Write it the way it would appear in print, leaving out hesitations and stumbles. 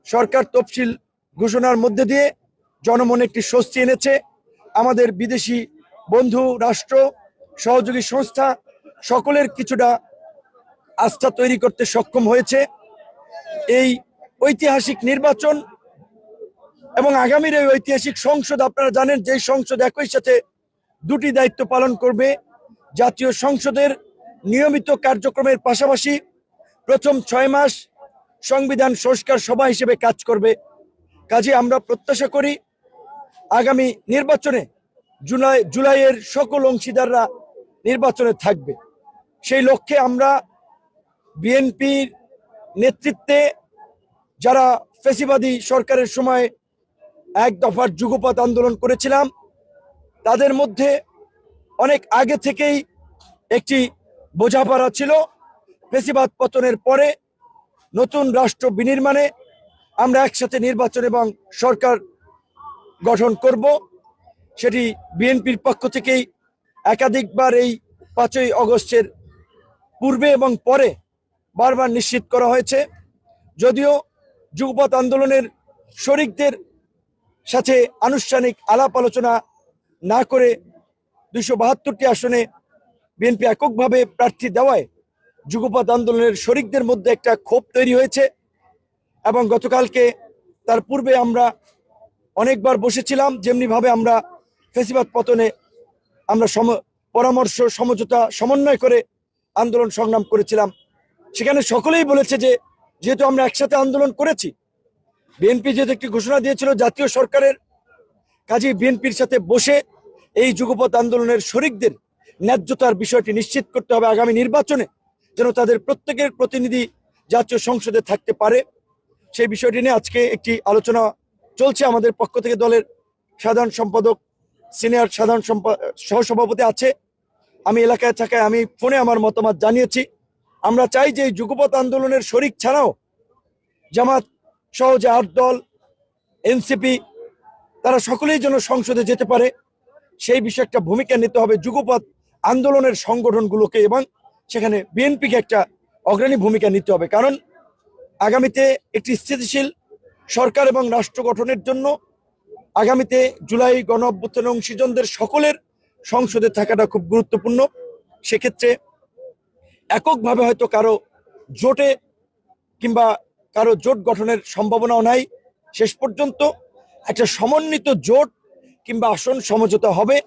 সরকার তফসিল ঘোষণার মধ্যে দিয়ে জনমনে একটি স্বস্তি এনেছে। আমাদের বিদেশি বন্ধু রাষ্ট্র, সহযোগী সংস্থা সকলের কিছুটা আস্থা তৈরি করতে সক্ষম হয়েছে। এই ঐতিহাসিক নির্বাচন এবং আগামীর এই ঐতিহাসিক সংসদ, আপনারা জানেন যে সংসদ একই সাথে দুটি দায়িত্ব পালন করবে। জাতীয় সংসদের নিয়মিত কার্যক্রমের পাশাপাশি প্রথম 6 মাস সংবিধান সংস্কার সভা হিসেবে কাজ করবে। কাজে আমরা প্রত্যাশা করি আগামী নির্বাচনে জুলাইয়ের সকল অংশীদাররা নির্বাচনে থাকবে। সেই লক্ষ্যে আমরা বিএনপির নেতৃত্বে যারা ফ্যাসিবাদী সরকারের সময় এক দফার যুগপৎ আন্দোলন করেছিলাম, তাদের মধ্যে অনেক আগে থেকেই একটি বোঝাপড়া ছিল। ফ্যাসিবাদ পতনের পরে নতুন রাষ্ট্র বিনির্মাণে আমরা একসাথে নির্বাচন এবং সরকার গঠন করব। সেটি বিএনপির পক্ষ থেকেই একাধিকবার এই 5ই আগস্টের পূর্বে এবং পরে বারবার নিশ্চিত করা হয়েছে। যদিও যুগপৎ আন্দোলনের শরিকদের সাথে আনুষ্ঠানিক আলাপ আলোচনা না করে 272টি আসনে বিএনপি এককভাবে প্রার্থী দেওয়ায় যুগপৎ আন্দোলনের শরিকদের মধ্যে একটা ক্ষোভ তৈরি হয়েছে। এবং গতকালকে তার পূর্বে আমরা অনেকবার বসেছিলাম, যেমনিভাবে আমরা ফ্যাসিবাদ পতনে আমরা পরামর্শ, সমঝোতা, সমন্বয় করে আন্দোলন সংগ্রাম করেছিলাম। সেখানে সকলেই বলেছে যে যেহেতু আমরা একসাথে আন্দোলন করেছি, বিএনপি যেহেতু একটি ঘোষণা দিয়েছিল জাতীয় সরকারের, কাজেই বিএনপির সাথে বসে এই যুগপৎ আন্দোলনের শরিকদের ন্যায্যতার বিষয়টি নিশ্চিত করতে হবে। আগামী নির্বাচনে যেন তাদের প্রত্যেকের প্রতিনিধি জাতীয় সংসদে থাকতে পারে, সেই বিষয়টি নিয়ে আজকে একটি আলোচনা চলছে। আমাদের পক্ষ থেকে দলের সাধারণ সম্পাদক, সিনিয়র সাধারণ সহসভাপতি আছে। আমি এলাকায় থাকায় আমি ফোনে আমার মতামত জানিয়েছি। আমরা চাই যে এই যুগপৎ আন্দোলনের শরিক ছাড়াও জামাত সহ যে 8 দল, এনসিপি, তারা সকলেই যেন সংসদে যেতে পারে, সেই বিষয়ে একটা ভূমিকা নিতে হবে যুগপৎ আন্দোলনের সংগঠনগুলোকে, এবং সেখানে বিএনপিকে একটা অগ্রণী ভূমিকা নিতে হবে। কারণ আগামীতে একটি স্থিতিশীল সরকার এবং রাষ্ট্র গঠনের জন্য আগামীতে জুলাই গণ অভ্যুত্থান অংশীজনদের সকলের সংসদে থাকাটা খুব গুরুত্বপূর্ণ। সেক্ষেত্রে এককভাবে হয়তো কারো জোটে কিংবা কারো জোট গঠনের সম্ভাবনাও নাই। শেষ পর্যন্ত একটা সমন্বিত জোট কিংবা আসন সমঝোতা হবে।